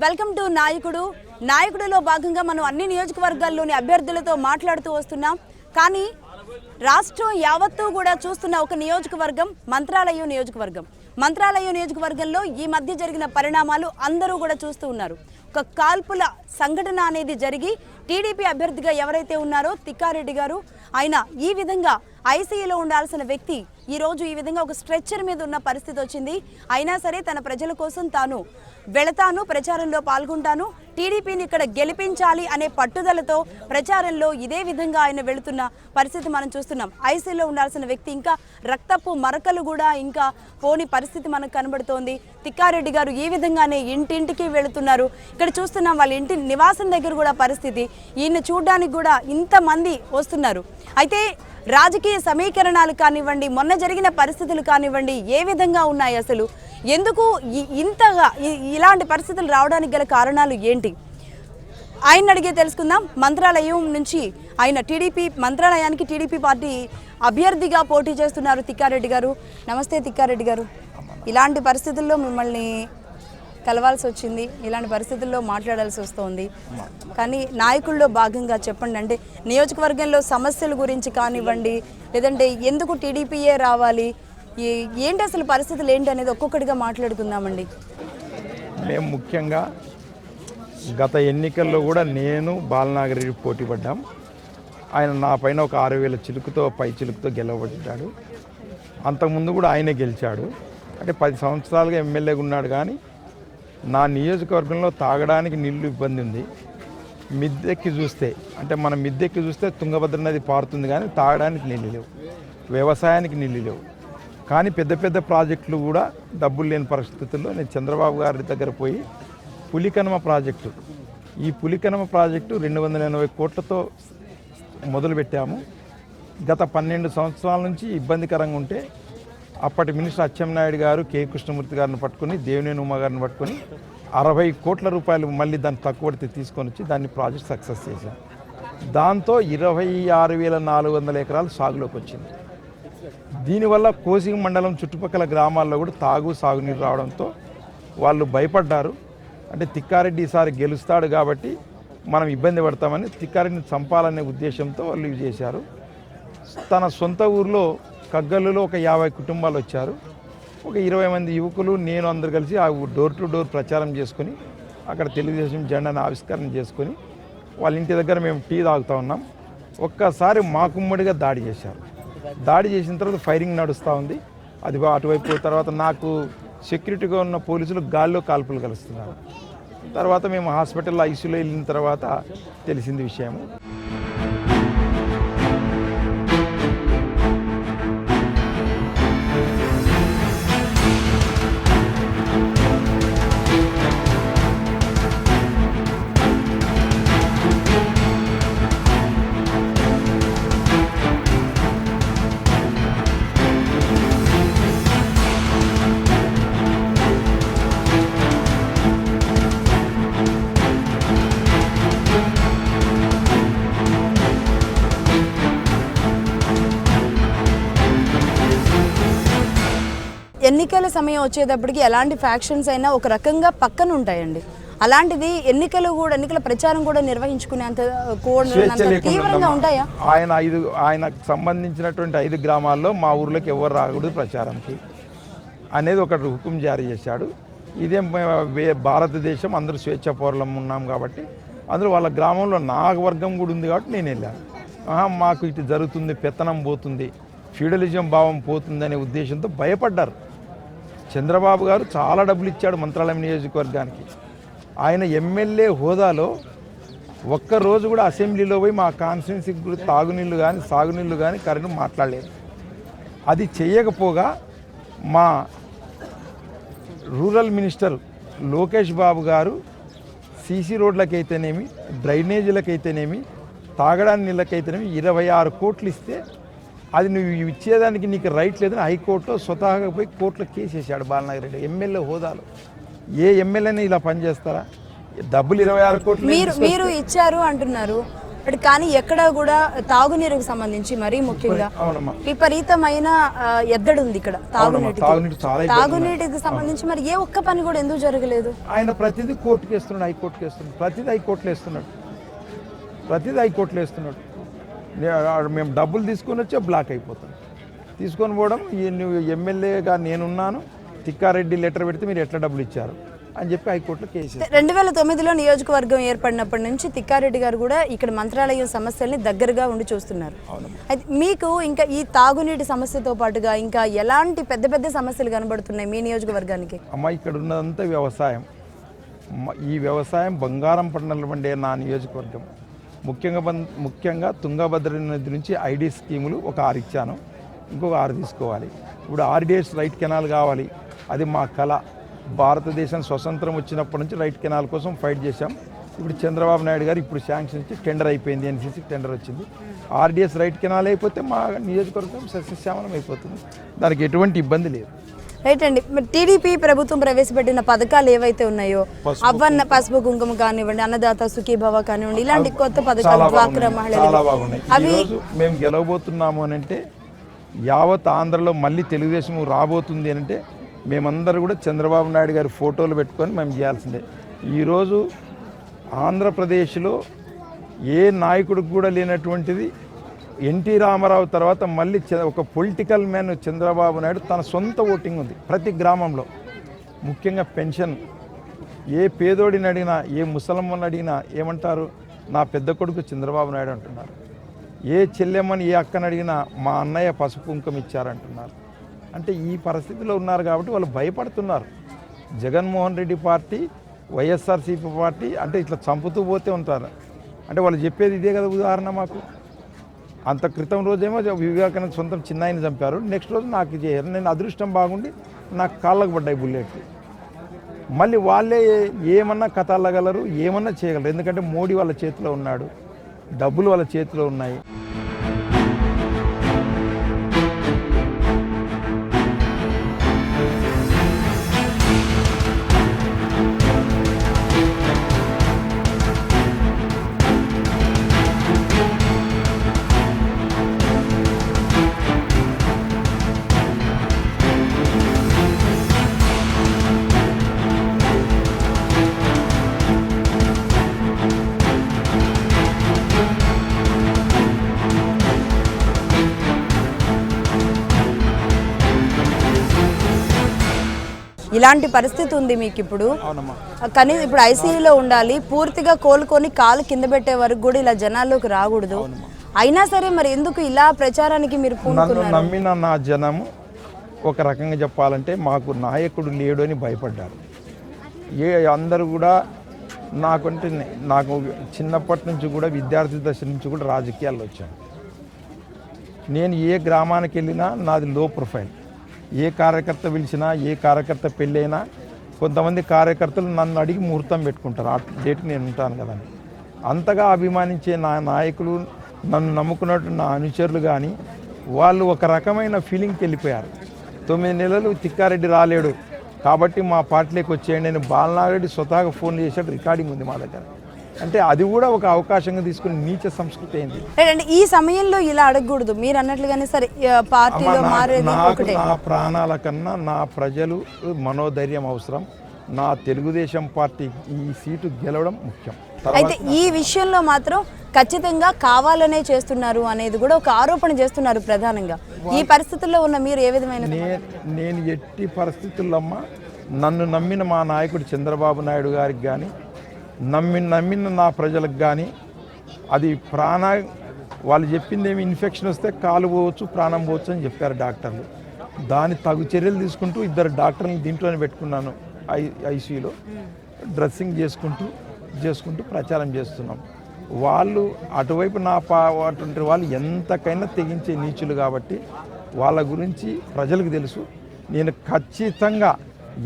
Welcome to నాయకుడులో భాగంగా మనం అన్ని నియోజకవర్గాల్లోని అభ్యర్థులతో మాట్లాడుతూ వస్తున్నాం. కానీ రాష్ట్రం యావత్తూ కూడా చూస్తున్న ఒక నియోజకవర్గం మంత్రాలయం నియోజకవర్గంలో ఈ మధ్య జరిగిన పరిణామాలు అందరూ కూడా చూస్తూ ఉన్నారు. ఒక కాల్పుల సంఘటన అనేది జరిగి టీడీపీ అభ్యర్థిగా ఎవరైతే ఉన్నారో తిక్కారెడ్డి గారు, ఆయన ఈ విధంగా ఐసీయూలో ఉండాల్సిన వ్యక్తి ఈరోజు ఈ విధంగా ఒక స్ట్రెచ్చర్ మీద ఉన్న పరిస్థితి వచ్చింది. అయినా సరే తన ప్రజల కోసం తాను వెళతాను, ప్రచారంలో పాల్గొంటాను, టీడీపీని ఇక్కడ గెలిపించాలి అనే పట్టుదలతో ప్రచారంలో ఇదే విధంగా ఆయన వెళుతున్న పరిస్థితి మనం చూస్తున్నాం. ఐసీయూలో ఉండాల్సిన వ్యక్తి ఇంకా రక్తపు మరకలు కూడా ఇంకా పోని పరిస్థితి మనకు కనబడుతోంది. తిక్కారెడ్డి గారు ఈ విధంగానే ఇంటింటికి వెళుతున్నారు. ఇక్కడ చూస్తున్నాం వాళ్ళ ఇంటి నివాసం దగ్గర కూడా పరిస్థితి, ఈయన చూడడానికి కూడా ఇంతమంది వస్తున్నారు. అయితే రాజకీయ సమీకరణాలు కానివ్వండి, మొన్న జరిగిన పరిస్థితులు కానివ్వండి, ఏ విధంగా ఉన్నాయి, అసలు ఎందుకు ఇంతగా ఇలాంటి పరిస్థితులు రావడానికి గల కారణాలు ఏంటి, ఆయన అడిగే తెలుసుకుందాం. మంత్రాలయం నుంచి ఆయన మంత్రాలయానికి టీడీపీ పార్టీ అభ్యర్థిగా పోటీ చేస్తున్నారు తిక్కారెడ్డి గారు. నమస్తే తిక్కారెడ్డి గారు. ఇలాంటి పరిస్థితుల్లో మిమ్మల్ని కలవాల్సి వచ్చింది, ఇలాంటి పరిస్థితుల్లో మాట్లాడాల్సి వస్తుంది. కానీ నాయకుల్లో భాగంగా చెప్పండి, అంటే నియోజకవర్గంలో సమస్యల గురించి కానివ్వండి, లేదంటే ఎందుకు టీడీపీయే రావాలి, ఏంటి అసలు పరిస్థితులు ఏంటి అనేది ఒక్కొక్కటిగా మాట్లాడుకుందామండి. మేము ముఖ్యంగా గత ఎన్నికల్లో కూడా నేను బాలనాగిరెడ్డి పోటీ పడ్డాం. ఆయన నా పైన ఒక 6,000 పై చిలుకుతో గెలవబడ్డాడు. అంతకుముందు కూడా ఆయనే గెలిచాడు. అంటే 10 సంవత్సరాలుగా ఎమ్మెల్యేగా ఉన్నాడు. కానీ నా నియోజకవర్గంలో తాగడానికి నీళ్ళు ఇబ్బంది ఉంది. మిద్దెక్కి చూస్తే తుంగభద్ర నది పారుతుంది, కానీ తాగడానికి నీళ్ళు లేవు, వ్యవసాయానికి నీళ్ళు లేవు. కానీ పెద్ద పెద్ద ప్రాజెక్టులు కూడా డబ్బులు లేని పరిస్థితుల్లో నేను చంద్రబాబు గారి దగ్గర పోయి పులికనమ ప్రాజెక్టు 280 కోట్లతో మొదలుపెట్టాము. గత 12 సంవత్సరాల నుంచి ఇబ్బందికరంగా ఉంటే అప్పటి మినిస్టర్ అచ్చెన్నాయుడు గారు కె కృష్ణమూర్తి గారిని పట్టుకొని, దేవినేని ఉమా గారిని పట్టుకొని 60 కోట్ల రూపాయలు మళ్ళీ దాన్ని తక్కువ పడితే తీసుకొని వచ్చి దాన్ని ప్రాజెక్ట్ సక్సెస్ చేశాం. దాంతో 26,400 ఎకరాలు సాగులోకి వచ్చింది. దీనివల్ల కోసిగ మండలం చుట్టుపక్కల గ్రామాల్లో కూడా సాగునీరు రావడంతో వాళ్ళు భయపడ్డారు. అంటే తిక్కారెడ్డి ఈసారి గెలుస్తాడు కాబట్టి మనం ఇబ్బంది పడతామని తిక్కారెడ్డిని చంపాలనే ఉద్దేశంతో వాళ్ళు ఇవి చేశారు. తన సొంత ఊర్లో కగ్గల్లులో ఒక 50 కుటుంబాలు వచ్చారు. ఒక 20 మంది యువకులు, నేను అందరు కలిసి ఆ డోర్ టు డోర్ ప్రచారం చేసుకొని అక్కడ తెలుగుదేశం జెండాను ఆవిష్కరణ చేసుకొని వాళ్ళ ఇంటి దగ్గర మేము టీ తాగుతూ ఉన్నాం. ఒక్కసారి మాకుమ్మడిగా దాడి చేశారు. దాడి చేసిన తర్వాత ఫైరింగ్ నడుస్తూ ఉంది. అది అటువైపు తర్వాత నాకు సెక్యూరిటీగా ఉన్న పోలీసులు గాల్లో కాల్పులు కలుస్తున్నారు. తర్వాత మేము హాస్పిటల్లో ఐసీయూలో వెళ్ళిన తర్వాత తెలిసింది విషయము. ఎన్నికల సమయం వచ్చేటప్పటికి ఎలాంటి ఫ్యాక్షన్స్ అయినా ఒక రకంగా పక్కన ఉంటాయండి. అలాంటిది ఎన్నికల ప్రచారం కూడా నిర్వహించుకునేంత తీవ్రంగా ఉంటాయా? ఆయనకు సంబంధించినటువంటి 5 గ్రామాల్లో మా ఊర్లోకి ఎవరు రాకూడదు ప్రచారంకి అనేది ఒకటి హుకుం జారీ చేశాడు. ఇదే భారతదేశం, అందరూ స్వేచ్ఛ పౌరులం ఉన్నాం కాబట్టి అందరూ వాళ్ళ గ్రామంలో నా వర్గం కూడా ఉంది కాబట్టి నేను వెళ్ళాను. మాకు ఇటు జరుగుతుంది, పెత్తనం పోతుంది, ఫ్యూడలిజం భావం పోతుంది అనే ఉద్దేశంతో భయపడ్డారు. చంద్రబాబు గారు చాలా డబ్బులు ఇచ్చాడు మంత్రాలయం నియోజకవర్గానికి. ఆయన ఎమ్మెల్యే హోదాలో ఒక్కరోజు కూడా అసెంబ్లీలో పోయి మా కాన్స్టిట్యున్సీకి తాగునీళ్ళు కానీ సాగునీళ్ళు కానీ కరెంటు మాట్లాడలేదు. అది చేయకపోగా మా రూరల్ మినిస్టర్ లోకేష్ బాబు గారు సీసీ రోడ్లకైతేనేమి, డ్రైనేజీలకైతేనేమి, తాగడానికి నీళ్ళకైతేనేమి 26 కోట్లు ఇస్తే అది నువ్వు ఇచ్చేదానికి నీకు రైట్ లేదని హైకోర్టులో స్వతహాగా పోయి కోర్టులో కేసు వేసాడు బాలనాగిరెడ్డి ఎమ్మెల్యే హోదాలో. ఏ ఎమ్మెల్యేని ఇలా పనిచేస్తారా? డబ్బులు 26 కోట్లు మీరు ఇచ్చారు అంటున్నారు. బట్ కానీ ఎక్కడ కూడా తాగునీరుకు సంబంధించి మరీ ముఖ్యంగా విపరీతమైన ఎద్దడు ఉంది ఇక్కడ తాగునీటికి సంబంధించి మరి ఏ ఒక్క పని కూడా ఎందుకు జరగలేదు? ఆయన ప్రతిదీ కోర్టుకి వేస్తున్నాడు, హైకోర్టుకి వేస్తున్నాడు, ప్రతిదీ హైకోర్టులో వేస్తున్నాడు. మేము డబ్బులు తీసుకొని వచ్చే బ్లాక్ అయిపోతాం. తీసుకొని పోవడం, నువ్వు ఎమ్మెల్యేగా నేనున్నాను, తిక్కారెడ్డి లెటర్ పెడితే మీరు ఎట్లా డబ్బులు ఇచ్చారు అని చెప్పి హైకోర్టులో కేసు. 2009లో నియోజకవర్గం ఏర్పడినప్పటి నుంచి తిక్కారెడ్డి గారు కూడా ఇక్కడ మంత్రాలయం సమస్యల్ని దగ్గరగా ఉండి చూస్తున్నారు. అయితే మీకు ఇంకా ఈ తాగునీటి సమస్యతో పాటుగా ఇంకా ఎలాంటి పెద్ద పెద్ద సమస్యలు కనబడుతున్నాయి మీ నియోజకవర్గానికి? అమ్మ, ఇక్కడ ఉన్నదంతా వ్యవసాయం. ఈ వ్యవసాయం బంగారం పంటలు పండే నా నియోజకవర్గం. ముఖ్యంగా తుంగభద్ర నది నుంచి ఐడి స్కీములు ఒక 6 ఇచ్చాను, ఇంకొక 6 తీసుకోవాలి. ఇప్పుడు RDS రైట్ కెనాల్ కావాలి, అది మా కళ. భారతదేశం స్వతంత్రం వచ్చినప్పటి నుంచి రైట్ కెనాల్ కోసం ఫైట్ చేశాం. ఇప్పుడు చంద్రబాబు నాయుడు గారు ఇప్పుడు శాంక్షన్ ఇచ్చి టెండర్ అయిపోయింది, NCC టెండర్ వచ్చింది. RDS రైట్ కెనాల్ అయిపోతే మా నియోజకవర్గం సస్యశ్యామలం అయిపోతుంది, దానికి ఎటువంటి ఇబ్బంది లేదు. రైట్ అండి. టీడీపీ ప్రభుత్వం ప్రవేశపెట్టిన పథకాలు ఏవైతే ఉన్నాయో అవ్వన్న పసుపు కుంకుమ కానివ్వండి, అన్నదాత సుఖీభవ కానివ్వండి, ఇలాంటి కొత్త పథకాలు డ్వాక్రా మహిళలు అవి మేము గెలవబోతున్నాము అని అంటే, యావత్ ఆంధ్రలో మళ్ళీ తెలుగుదేశం రాబోతుంది అని అంటే మేమందరూ కూడా చంద్రబాబు నాయుడు గారి ఫోటోలు పెట్టుకొని మేము చేయాల్సిందే. ఈరోజు ఆంధ్రప్రదేశ్లో ఏ నాయకుడికి కూడా లేనటువంటిది ఎన్టీ రామారావు తర్వాత మళ్ళీ ఒక పొలిటికల్ మ్యాన్ చంద్రబాబు నాయుడు తన సొంత ఓటింగ్ ఉంది ప్రతి గ్రామంలో. ముఖ్యంగా పెన్షన్, ఏ పేదోడిని అడిగినా, ఏ ముసలమ్మని అడిగినా ఏమంటారు? నా పెద్ద కొడుకు చంద్రబాబు నాయుడు అంటున్నారు. ఏ చెల్లెమ్మని, ఏ అక్కని అడిగినా మా అన్నయ్య పసుపు కుంకుమ ఇచ్చారంటున్నారు. అంటే ఈ పరిస్థితిలో ఉన్నారు కాబట్టి వాళ్ళు భయపడుతున్నారు. జగన్మోహన్ రెడ్డి పార్టీ, వైఎస్ఆర్సీపీ పార్టీ అంటే ఇట్లా చంపుతూ పోతే ఉంటారు. అంటే వాళ్ళు చెప్పేది ఇదే కదా ఉదాహరణ. మాకు అంత క్రితం రోజేమో వివేకానంద సొంతం చిన్నాయిని చంపారు, నెక్స్ట్ రోజు నాకు చేయరు. నేను అదృష్టం బాగుండి నాకు కాళ్ళకు పడ్డాయి బుల్లెట్లు. మళ్ళీ వాళ్ళే ఏమన్నా కథ అల్లగలరు, ఏమన్నా చేయగలరు. ఎందుకంటే మోడీ వాళ్ళ చేతిలో ఉన్నాడు, డబ్బులు వాళ్ళ చేతిలో ఉన్నాయి. ఇలాంటి పరిస్థితి ఉంది మీకు ఇప్పుడు. కానీ ఇప్పుడు ఐసీయూలో ఉండాలి, పూర్తిగా కోలుకొని కాలు కింద పెట్టే వరకు కూడా ఇలా జనాల్లోకి రాకూడదు. అయినా సరే మరి ఎందుకు ఇలా ప్రచారానికి మీరు పూనుకున్నారు? నమ్మిన నా జనము ఒక రకంగా చెప్పాలంటే మాకు నాయకుడు లేడు అని భయపడ్డారు. అందరూ కూడా నాకు చిన్నప్పటి నుంచి కూడా విద్యార్థి దశ నుంచి కూడా రాజకీయాల్లో వచ్చాను. నేను ఏ గ్రామానికి వెళ్ళినా నాది లో ప్రొఫైల్. ఏ కార్యకర్త పిలిచినా, ఏ కార్యకర్త పెళ్ళైనా కొంతమంది కార్యకర్తలు నన్ను అడిగి ముహూర్తం పెట్టుకుంటారు, ఆ డేట్కి నేను ఉంటాను కదా అని. అంతగా అభిమానించే నా నాయకులు, నన్ను నమ్ముకున్నట్టు నా అనుచరులు కానీ వాళ్ళు ఒక రకమైన ఫీలింగ్కి వెళ్ళిపోయారు. 9 నెలలు తిక్కారెడ్డి రాలేడు కాబట్టి మా పార్టీలోకి వచ్చేయండి అని బాలనారెడ్డి స్వతహాగా ఫోన్ చేసాడు, రికార్డింగ్ ఉంది మా దగ్గర. అంటే అది కూడా ఒక అవకాశంగా తీసుకుని నీచ సంస్కృతి అయింది. ఈ సమయంలో ఇలా అడగకూడదు మీరు అన్నట్లుగానే. సరే, పార్టీలో మారేది ఒకటే. నా ప్రాణాల కన్నా నా ప్రజలు మనోధైర్యం అవసరం. నా తెలుగుదేశం పార్టీ ఈ సీటు గెలవడం ముఖ్యం. అయితే ఈ విషయంలో మాత్రం ఖచ్చితంగా కావాలనే చేస్తున్నారు అనేది కూడా ఒక ఆరోపణ చేస్తున్నారు ప్రధానంగా. ఈ పరిస్థితుల్లో ఉన్న మీరు ఏ విధమైన? నేను ఎట్టి పరిస్థితుల్లో నన్ను నమ్మిన మా నాయకుడు చంద్రబాబు నాయుడు గారికి కానీ, నమ్మిన నా ప్రజలకు కానీ అది వాళ్ళు చెప్పింది ఏమి, ఇన్ఫెక్షన్ వస్తే కాలు పోవచ్చు, ప్రాణం పోవచ్చు అని చెప్పారు డాక్టర్లు. దాని తగు చర్యలు తీసుకుంటూ 2 డాక్టర్లను దీంట్లోనే పెట్టుకున్నాను. ఐసీయూలో డ్రెస్సింగ్ చేసుకుంటూ ప్రచారం చేస్తున్నాం. వాళ్ళు అటువైపు అటువంటి వాళ్ళు ఎంతకైనా తెగించే నీచులు కాబట్టి వాళ్ళ గురించి ప్రజలకు తెలుసు. నేను ఖచ్చితంగా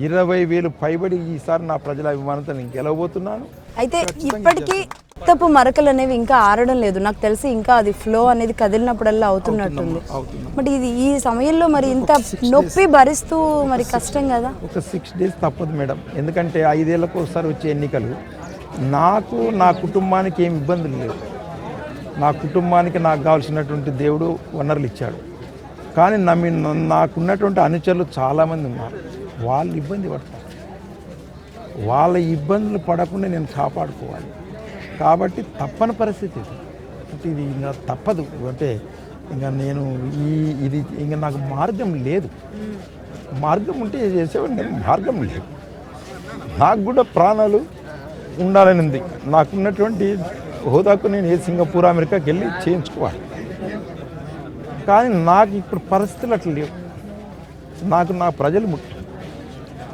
20,000 పైబడి ఈసారి నా ప్రజల అభిమానంతో నేను గెలవబోతున్నాను. అయితే ఇప్పటికీ తప్పు మరకలు అనేవి ఇంకా ఆరడం లేదు నాకు తెలిసి. ఇంకా అది ఫ్లో అనేది కదిలినప్పుడల్లా అవుతున్నట్టుంది. బట్ ఇది ఈ సమయంలో మరి ఇంత నొప్పి భరిస్తూ మరి కష్టం కదా. ఒక 6 డేస్ తప్పదు మేడం, ఎందుకంటే 5 ఏళ్ళకు ఒకసారి వచ్చే ఎన్నికలు. నాకు నా కుటుంబానికి ఏమి ఇబ్బందులు లేవు. నా కుటుంబానికి నాకు కావాల్సినటువంటి దేవుడు వనరులు ఇచ్చాడు. కానీ నాకున్నటువంటి అనుచరులు చాలామంది ఉన్నారు, వాళ్ళు ఇబ్బంది పడతారు. వాళ్ళ ఇబ్బందులు పడకుండా నేను కాపాడుకోవాలి. కాబట్టి తప్పని పరిస్థితి ఇది. అంటే ఇది ఇంకా తప్పదు. అంటే ఇంకా నేను ఇది ఇంకా నాకు మార్గం లేదు. మార్గం ఉంటే చేసేవాడిని, నేను మార్గం లేదు. నాకు కూడా ప్రాణాలు ఉండాలని ఉంది. నాకున్నటువంటి హోదాకు నేను సింగపూర్ అమెరికాకి వెళ్ళి చేయించుకోవాలి. కానీ నాకు ఇప్పుడు పరిస్థితులు అట్లా లేవు. నాకు నా ప్రజలు ముఖ్యం.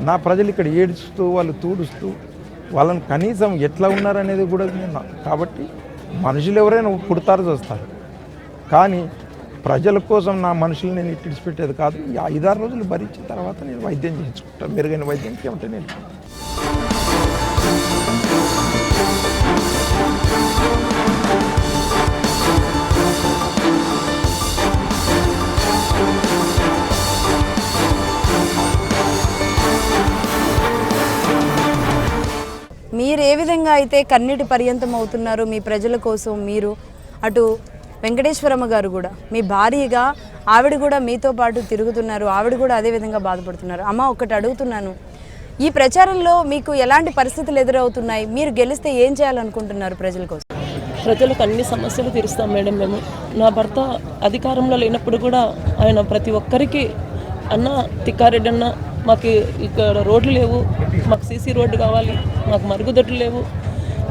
నా ప్రజలు ఇక్కడ ఏడుస్తూ వాళ్ళు తూడుస్తూ వాళ్ళని కనీసం ఎట్లా ఉన్నారనేది కూడా నేను. కాబట్టి మనుషులు ఎవరైనా పుడతారు చూస్తారు, కానీ ప్రజల కోసం నా మనుషులు నేను ఇట్టిడిచిపెట్టేది కాదు. ఈ 5-6 రోజులు భరించిన తర్వాత నేను వైద్యం చేయించుకుంటాను. మెరుగైన వైద్యానికి ఏమంటే నేను మీరు ఏ విధంగా అయితే కన్నీటి పర్యంతం అవుతున్నారు మీ ప్రజల కోసం, మీరు అటు వెంకటేశ్వరమ్మ గారు కూడా మీ భార్యగా ఆవిడ కూడా మీతో పాటు తిరుగుతున్నారు, ఆవిడ కూడా అదే విధంగా బాధపడుతున్నారు. అమ్మ ఒకటి అడుగుతున్నాను, ఈ ప్రచారంలో మీకు ఎలాంటి పరిస్థితులు ఎదురవుతున్నాయి? మీరు గెలిస్తే ఏం చేయాలనుకుంటున్నారు ప్రజల కోసం? ప్రజలకు అన్ని సమస్యలు తీరుస్తాం మేడం. మేము నా భర్త అధికారంలో లేనప్పుడు కూడా ఆయన ప్రతి ఒక్కరికి అన్న తిక్కారెడ్డి అన్న మాకు ఇక్కడ రోడ్లు లేవు, మాకు సీసీ రోడ్డు కావాలి, మాకు మరుగుదొడ్లు లేవు,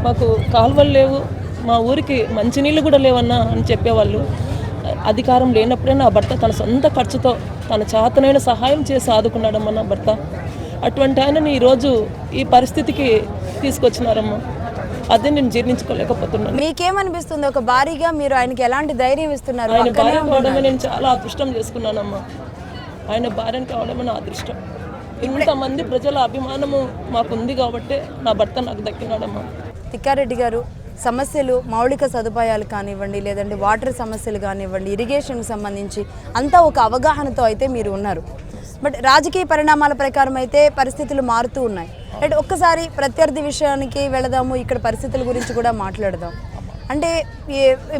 మాకు కాలువలు లేవు, మా ఊరికి మంచినీళ్ళు కూడా లేవన్నా అని చెప్పేవాళ్ళు. అధికారం లేనప్పుడే నా భర్త తన సొంత ఖర్చుతో తన చేతనైన సహాయం చేసి ఆదుకున్నాడమ్మా నా భర్త. అటువంటి ఆయనని ఈరోజు ఈ పరిస్థితికి తీసుకొచ్చినారమ్మా. అదే నేను జీర్ణించుకోలేకపోతున్నాను. మీకేమనిపిస్తుంది ఒక భారీగా మీరు ఆయనకి ఎలాంటి ధైర్యం ఇస్తున్నారు? ఆయన భార్య కావడమే నేను చాలా అదృష్టం చేసుకున్నానమ్మా. ఆయన భార్యను కావడమే నా అదృష్టం. ఇంతమంది ప్రజల అభిమానము మాకుంది కాబట్టి నా భర్త నాకు దక్కినాడమ్మా. తిక్కారెడ్డి గారు, సమస్యలు మౌలిక సదుపాయాలు కానివ్వండి, లేదంటే వాటర్ సమస్యలు కానివ్వండి, ఇరిగేషన్కి సంబంధించి అంతా ఒక అవగాహనతో అయితే మీరు ఉన్నారు. బట్ రాజకీయ పరిణామాల ప్రకారం అయితే పరిస్థితులు మారుతూ ఉన్నాయి. అంటే ఒక్కసారి ప్రత్యర్థి విషయానికి వెళదాము, ఇక్కడ పరిస్థితుల గురించి కూడా మాట్లాడదాం. అంటే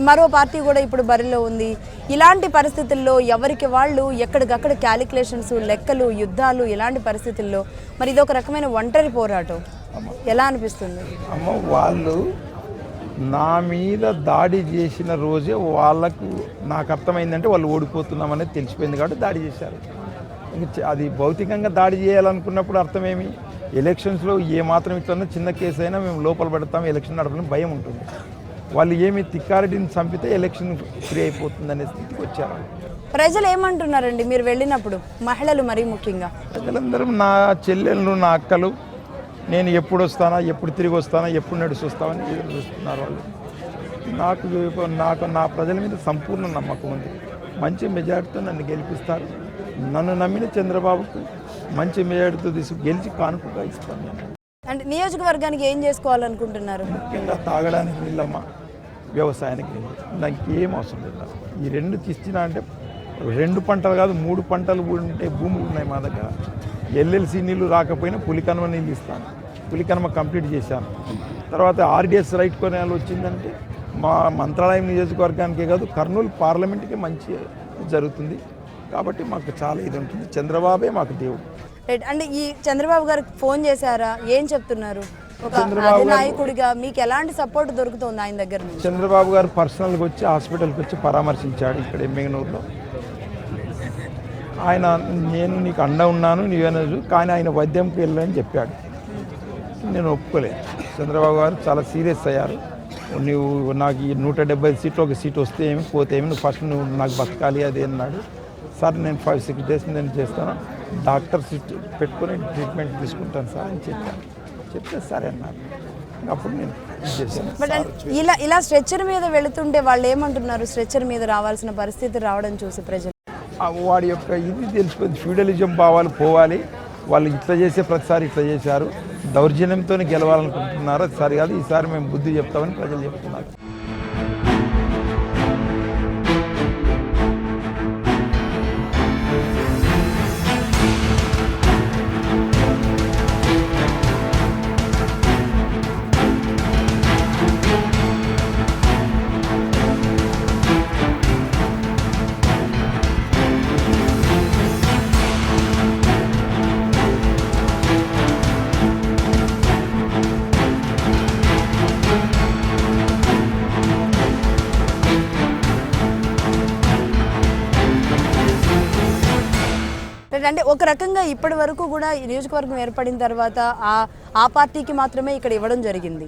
మరో పార్టీ కూడా ఇప్పుడు బరిలో ఉంది. ఇలాంటి పరిస్థితుల్లో ఎవరికి వాళ్ళు ఎక్కడికక్కడ క్యాలిక్యులేషన్స్, లెక్కలు, యుద్ధాలు, ఇలాంటి పరిస్థితుల్లో మరి ఇది ఒక రకమైన ఒంటరి పోరాటం. ఎలా అనిపిస్తుంది? అమ్మ, వాళ్ళు నా మీద దాడి చేసిన రోజే వాళ్ళకు నాకు అర్థమైందంటే వాళ్ళు ఓడిపోతున్నామనేది తెలిసిపోయింది కాబట్టి దాడి చేశారు. అది భౌతికంగా దాడి చేయాలనుకున్నప్పుడు అర్థమేమి? ఎలక్షన్స్లో ఏమాత్రం ఇట్లన్నా చిన్న కేసు అయినా మేము లోపల పెడతాం, ఎలక్షన్ నడపడం భయం ఉంటుంది. వాళ్ళు ఏమి తిక్కారెడ్డిని చంపితే ఎలక్షన్ ఫ్రీ అయిపోతుంది అనే స్థితికి వచ్చారు. ప్రజలు ఏమంటున్నారండి మీరు వెళ్ళినప్పుడు? మహిళలు మరీ ముఖ్యంగా ప్రజలందరూ నా చెల్లెళ్ళు, నా అక్కలు, నేను ఎప్పుడు వస్తానా, ఎప్పుడు తిరిగి వస్తానా, ఎప్పుడు నడిచి వస్తామని ఎదురు చూస్తున్నారు వాళ్ళు. నాకు నా ప్రజల మీద సంపూర్ణ నమ్మకం ఉంది. మంచి మెజార్టీతో నన్ను గెలిపిస్తారు. నన్ను నమ్మిన చంద్రబాబుకు మంచి మెజార్టీతో గెలిచి కానుకగా ఇస్తాను. నేను అంటే నియోజకవర్గానికి ఏం చేసుకోవాలనుకుంటున్నారు? ముఖ్యంగా తాగడానికి నీళ్ళమ్మ, వ్యవసాయానికి నీళ్ళు, నాకు ఏం అవసరం లేదు. ఈ 2 ఇచ్చినా అంటే 2 పంటలు కాదు 3 పంటలు ఉంటే భూములు ఉన్నాయి మా దగ్గర. ఎల్ఎల్సి నీళ్ళు రాకపోయినా పులికనుమ నీళ్ళు ఇస్తాను. పులికనుమ కంప్లీట్ చేశాను. తర్వాత ఆర్డిఎస్ రైట్ కొనేయాలి వచ్చిందంటే మా మంత్రాలయం నియోజకవర్గానికే కాదు కర్నూలు పార్లమెంట్కే మంచి జరుగుతుంది. కాబట్టి మాకు చాలా ఇది ఉంటుంది. చంద్రబాబే మాకు దేవుడు. అంటే ఈ చంద్రబాబు గారికి ఫోన్ చేశారా? ఏం చెప్తున్నారు? ఒక నాయకుడిగా మీకు ఎలాంటి సపోర్ట్ దొరుకుతుంది ఆయన దగ్గర నుంచి? చంద్రబాబు గారు పర్సనల్గా వచ్చి హాస్పిటల్కి వచ్చి పరామర్శించాడు ఇక్కడ ఎమ్మెగనూరులో. ఆయన నేను నీకు అండ ఉన్నాను నీవేనదు, కానీ ఆయన వైద్యంకి వెళ్ళని చెప్పాడు. నేను ఒప్పుకోలేదు. చంద్రబాబు గారు చాలా సీరియస్ అయ్యారు. నువ్వు నాకు ఈ 170 సీట్లు ఒక సీట్ వస్తే ఏమి పోతే ఏమి, నువ్వు ఫస్ట్ నువ్వు నాకు బతకాలి అది అన్నాడు. సార్ నేను 5-6 డేస్ నేను చేస్తాను, డాక్టర్ సీట్ పెట్టుకొని ట్రీట్మెంట్ తీసుకుంటాను సార్ అని చెప్పాను. చెప్తే సరే అన్నారు. అప్పుడు నేను చేశాను. బట్ ఇలా స్ట్రెచ్చర్ మీద వెళుతుంటే వాళ్ళు ఏమంటున్నారు? స్ట్రెచ్చర్ మీద రావాల్సిన పరిస్థితి రావడం చూసి ప్రజలు వాడి యొక్క ఇది తెలిసిపోయింది. ఫ్యూడలిజం భావాలు పోవాలి. వాళ్ళు ఇట్లా చేసే ప్రతిసారి ఇట్లా చేశారు, దౌర్జన్యంతో గెలవాలనుకుంటున్నారు. అది సరి కాదు, ఈసారి మేము బుద్ధి చెప్తామని ప్రజలు చెప్తున్నారు. అంటే ఒక రకంగా ఇప్పటి వరకు కూడా ఈ నియోజకవర్గం ఏర్పడిన తర్వాత ఆ పార్టీకి మాత్రమే ఇక్కడ ఇవ్వడం జరిగింది.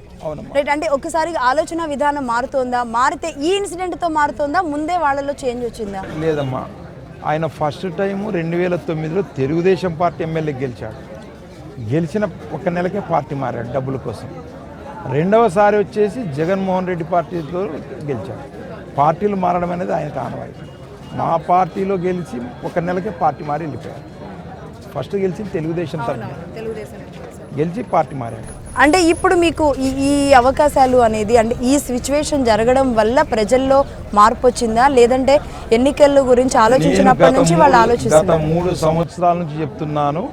రైట్, అంటే ఒకసారి ఆలోచన విధానం మారుతోందా? మారితే ఈ ఇన్సిడెంట్తో మారుతోందా? ముందే వాళ్ళలో చేంజ్ వచ్చిందా? లేదమ్మా, ఆయన ఫస్ట్ టైము 2009లో తెలుగుదేశం పార్టీ ఎమ్మెల్యే గెలిచాడు. గెలిచిన ఒక నెలకే పార్టీ మారాడు డబ్బుల కోసం. రెండవసారి వచ్చేసి జగన్మోహన్ రెడ్డి పార్టీతో గెలిచాడు. పార్టీలు మారడం అనేది ఆయనకు ఆనవాయితీ. మా పార్టీలో గెలిచి ఒక నెలకే పార్టీ మారి వెళ్ళిపోయాడు. ఫస్ట్ గెలిచి తెలుగుదేశం తరఫున గెలిచి పార్టీ మారాడు. అంటే ఇప్పుడు మీకు ఈ అవకాశాలు అనేది అంటే ఈ సిచ్యువేషన్ జరగడం వల్ల ప్రజల్లో మార్పు వచ్చిందా, లేదంటే ఎన్నికల గురించి ఆలోచించినప్పటి నుంచి వాళ్ళు ఆలోచిస్తున్నారు? గత 3 సంవత్సరాల నుంచి చెప్తున్నాను,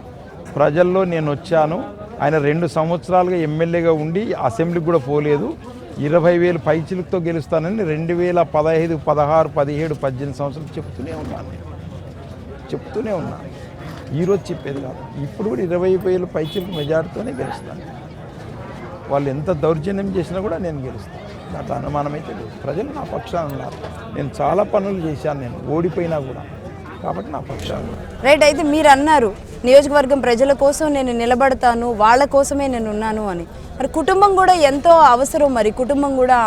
ప్రజల్లో నేను వచ్చాను. ఆయన 2 సంవత్సరాలుగా ఎమ్మెల్యేగా ఉండి అసెంబ్లీకి కూడా పోలేదు. 20,000 పైచిలతో గెలుస్తానని 2015, 16, 17, 18 సంవత్సరాలు చెప్తూనే ఉన్నాను. ఈరోజు చెప్పేది కాదు. ఇప్పుడు కూడా 20,000 పైచిలకు మెజార్టీతోనే గెలుస్తాను. వాళ్ళు ఎంత దౌర్జన్యం చేసినా కూడా నేను గెలుస్తాను. నాకు అనుమానం అయితే లేదు. ప్రజలు నా పక్షాన ఉన్నారు. నేను చాలా పనులు చేశాను, నేను ఓడిపోయినా కూడా, కాబట్టి నా పక్షాన. రైట్, అయితే మీరు అన్నారు నియోజకవర్గం ప్రజల కోసం నేను నిలబడతాను, వాళ్ళ కోసమే నేను ఉన్నాను అని. మరి కుటుంబం కూడా ఎంతో అవసరం. మరి కుటుంబం కూడా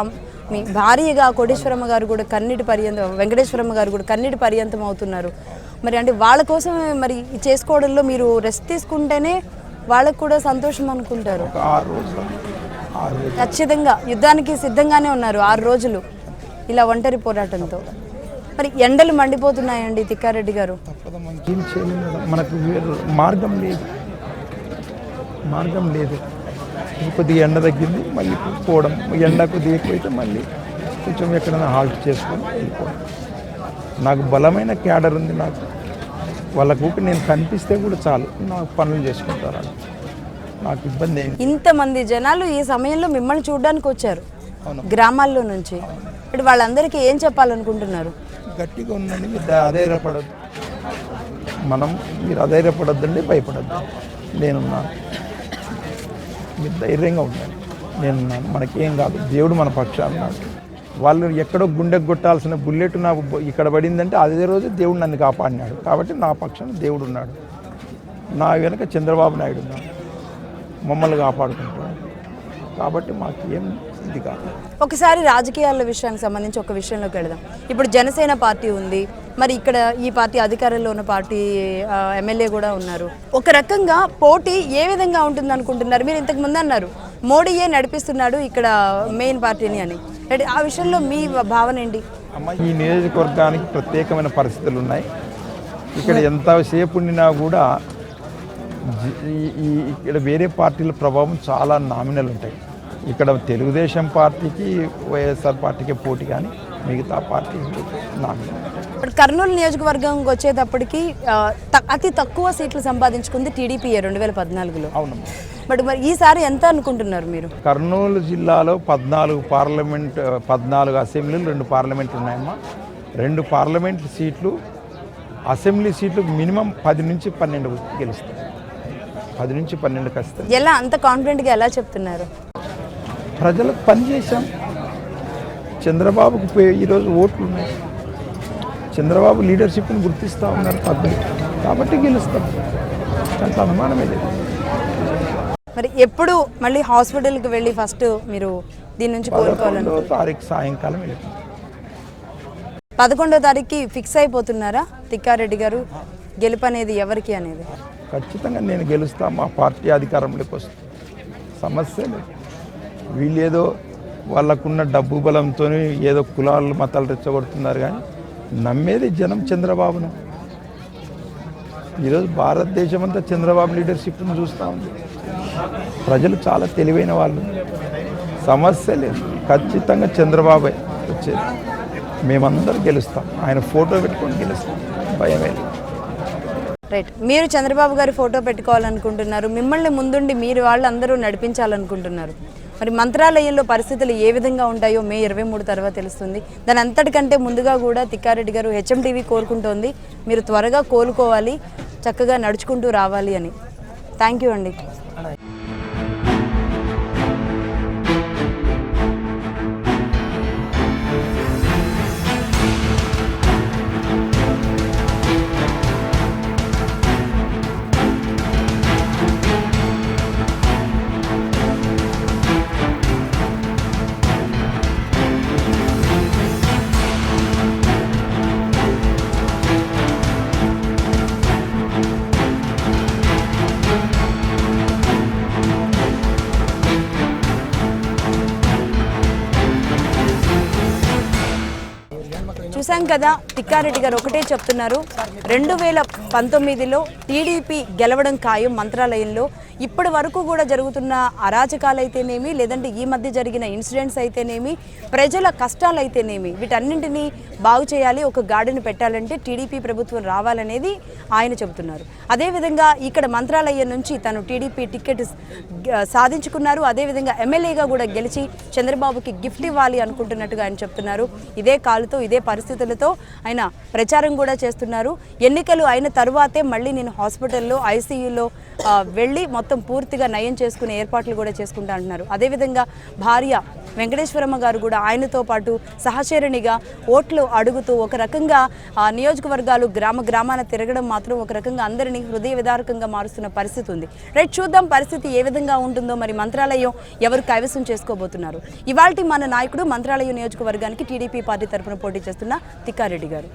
మీ భార్యగా కోటేశ్వరమ్మ గారు కూడా కన్నీటి పర్యంతం, వెంకటేశ్వరమ్మ గారు కూడా కన్నీటి పర్యంతం అవుతున్నారు. మరి అంటే వాళ్ళ కోసమే మరి చేసుకోవడంలో మీరు రెస్ట్ తీసుకుంటేనే వాళ్ళకు కూడా సంతోషం అనుకుంటారు. 6 రోజులు ఖచ్చితంగా యుద్ధానికి సిద్ధంగానే ఉన్నారు 6 రోజులు ఇలా ఒంటరి పోరాటంతో. మరి ఎండలు మండిపోతున్నాయండి తిక్కారెడ్డి గారు. ఏం చేయలేదు, మనకు మార్గం లేదు. కొద్దిగా ఎండ తగ్గింది, మళ్ళీ పోవడం. ఎండ కొద్దిగా ఎక్కువైతే మళ్ళీ కొంచెం ఎక్కడైనా హాల్ట్ చేసుకొని వెళ్ళిపోవడం. నాకు బలమైన క్యాడర్ ఉంది. వాళ్ళకు నేను కనిపిస్తే కూడా చాలు, నాకు పనులు చేసుకుంటారు. నాకు ఇబ్బంది ఏంటి? ఇంతమంది జనాలు ఈ సమయంలో మిమ్మల్ని చూడడానికి వచ్చారు గ్రామాల్లో నుంచి. ఇప్పుడు వాళ్ళందరికీ ఏం చెప్పాలనుకుంటున్నారు? గట్టిగా ఉండండి, మీరు అధైర్యపడద్దు. మీరు అధైర్యపడద్దండి, భయపడద్దు. నేనున్నాను, మీరు ధైర్యంగా ఉండండి. నేనున్నాను, మనకేం కాదు. దేవుడు మన పక్షాన ఉన్నాడు. వాళ్ళు ఎక్కడో గుండెకు కొట్టాల్సిన బుల్లెట్ నాకు ఇక్కడ పడిందంటే అదే రోజు దేవుడు నన్ను కాపాడినాడు. కాబట్టి నా పక్షాన దేవుడు ఉన్నాడు. నా వెనక చంద్రబాబు నాయుడు ఉన్నాడు, మమ్మల్ని కాపాడుకుంటున్నాడు. కాబట్టి మాకు ఏం ఇది కాదు. ఒకసారి రాజకీయాల విషయానికి సంబంధించి ఒక విషయంలోకి వెళదాం. ఇప్పుడు జనసేన పార్టీ ఉంది, మరి ఇక్కడ ఈ పార్టీ అధికారంలో ఉన్న పార్టీ ఎమ్మెల్యే కూడా ఉన్నారు. ఒక రకంగా పోటీ ఏ విధంగా ఉంటుంది అనుకుంటున్నారు? మీరు ఇంతకు ముందు అన్నారు మోడీయే నడిపిస్తున్నాడు ఇక్కడ మెయిన్ పార్టీని అని. ఆ విషయంలో మీ భావన ఏంటి? అమ్మ, ఈ నియోజకవర్గానికి ప్రత్యేకమైన పరిస్థితులు ఉన్నాయి. ఇక్కడ ఎంతసేపు ఉండినా కూడా ఇక్కడ వేరే పార్టీల ప్రభావం చాలా నామినల్ ఉంటాయి. ఇక్కడ తెలుగుదేశం పార్టీకి వైఎస్ఆర్ పార్టీకి పోటీ, కానీ మిగతా పార్టీ నామినల్. ఇప్పుడు కర్నూలు నియోజకవర్గంకి వచ్చేటప్పటికి అతి తక్కువ సీట్లు సంపాదించుకుంది టీడీపీ 2014లో. అవునమ్మా. బట్ మరి ఈసారి ఎంత అనుకుంటున్నారు మీరు? కర్నూలు జిల్లాలో 14 అసెంబ్లీలు, 2 పార్లమెంట్లు ఉన్నాయమ్మా. 2 పార్లమెంట్ సీట్లు, అసెంబ్లీ సీట్లు మినిమం 10 నుంచి 12 గెలుస్తాయి. 10 నుంచి 12 ఖచ్చితంగా. ఎలా అంత కాన్ఫిడెంట్గా ఎలా చెప్తున్నారు? ప్రజలకు పని చేశాం. చంద్రబాబుకు ఈరోజు ఓట్లు ఉన్నాయి. చంద్రబాబు లీడర్షిప్ని గుర్తిస్తూ ఉన్నారు పబ్లిక్, కాబట్టి గెలుస్తాం. అంత అనుమానమే లేదు. మరి ఎప్పుడు మళ్ళీ హాస్పిటల్కి వెళ్ళి ఫస్ట్ మీరు దీని నుంచి కోలుకోవాలని? 11వ తారీఖు సాయంకాలం వెళ్తాం. 11వ తారీఖుకి ఫిక్స్ అయిపోతున్నారా తిక్కారెడ్డి గారు గెలుపు అనేది ఎవరికి అనేది? ఖచ్చితంగా నేను గెలుస్తా. మా పార్టీ అధికారంలోకి వస్తుంది, సమస్య లేదు. వీళ్ళేదో వాళ్ళకున్న డబ్బు బలంతో ఏదో కులాలు మతాలు రెచ్చగొడుతున్నారు, కానీ నమ్మేది జనం చంద్రబాబును. ఈరోజు భారతదేశం అంతా చంద్రబాబు లీడర్షిప్ను చూస్తూ ఉంది. ప్రజలు చాలా తెలివైన వాళ్ళు. సమస్య లేదు, ఖచ్చితంగా చంద్రబాబు వచ్చేది. మేమందరం గెలుస్తాం. ఆయన ఫోటో పెట్టుకొని గెలుస్తాం, భయమే లేదు. రైట్, మీరు చంద్రబాబు గారి ఫోటో పెట్టుకోవాలనుకుంటున్నారు, మిమ్మల్ని ముందుండి మీరు వాళ్ళందరూ నడిపించాలనుకుంటున్నారు. మరి మంత్రాలయంలో పరిస్థితులు ఏ విధంగా ఉంటాయో మే 23 తర్వాత తెలుస్తుంది. దాని అంతటికంటే ముందుగా కూడా తిక్కారెడ్డి గారు హెచ్ఎంటీవీ కోరుకుంటోంది మీరు త్వరగా కోలుకోవాలి, చక్కగా నడుచుకుంటూ రావాలి అని. థ్యాంక్ యూ అండి. చూసాం కదా, తిక్కారెడ్డి గారు ఒకటే చెప్తున్నారు, 2019లో టీడీపీ గెలవడం ఖాయం మంత్రాలయంలో. ఇప్పటి వరకు కూడా జరుగుతున్న అరాచకాలు అయితేనేమి, లేదంటే ఈ మధ్య జరిగిన ఇన్సిడెంట్స్ అయితేనేమి, ప్రజల కష్టాలు అయితేనేమి, వీటన్నింటినీ బాగు చేయాలి, ఒక గాడిని పెట్టాలంటే టీడీపీ ప్రభుత్వం రావాలనేది ఆయన చెబుతున్నారు. అదేవిధంగా ఇక్కడ మంత్రాలయం నుంచి తను టీడీపీ టికెట్ సాధించుకున్నారు. అదేవిధంగా ఎమ్మెల్యేగా కూడా గెలిచి చంద్రబాబుకి గిఫ్ట్ ఇవ్వాలి అనుకుంటున్నట్టుగా ఆయన చెప్తున్నారు. ఇదే కాలుతో, ఇదే పరిస్థితులతో ఆయన ప్రచారం కూడా చేస్తున్నారు. ఎన్నికలు అయిన తరువాతే మళ్ళీ నేను హాస్పిటల్లో ఐసీయూలో వెళ్ళి మొత్తం పూర్తిగా నయం చేసుకునే ఏర్పాట్లు కూడా చేసుకుంటా అంటున్నారు. అదేవిధంగా భార్య వెంకటేశ్వరమ్మ గారు కూడా ఆయనతో పాటు సహచరునిగా ఓట్లు అడుగుతూ ఒక రకంగా నియోజకవర్గాలు గ్రామాన తిరగడం మాత్రం ఒక రకంగా అందరినీ హృదయ విదారకంగా మారుస్తున్న పరిస్థితి ఉంది. రైట్, చూద్దాం పరిస్థితి ఏ విధంగా ఉంటుందో. మరి మంత్రాలయం ఎవరు కైవసం చేసుకోబోతున్నారు? ఇవాల్టి మన నాయకుడు మంత్రాలయం నియోజకవర్గానికి టీడీపీ పార్టీ తరఫున పోటీ చేస్తున్న తిక్కారెడ్డి గారు.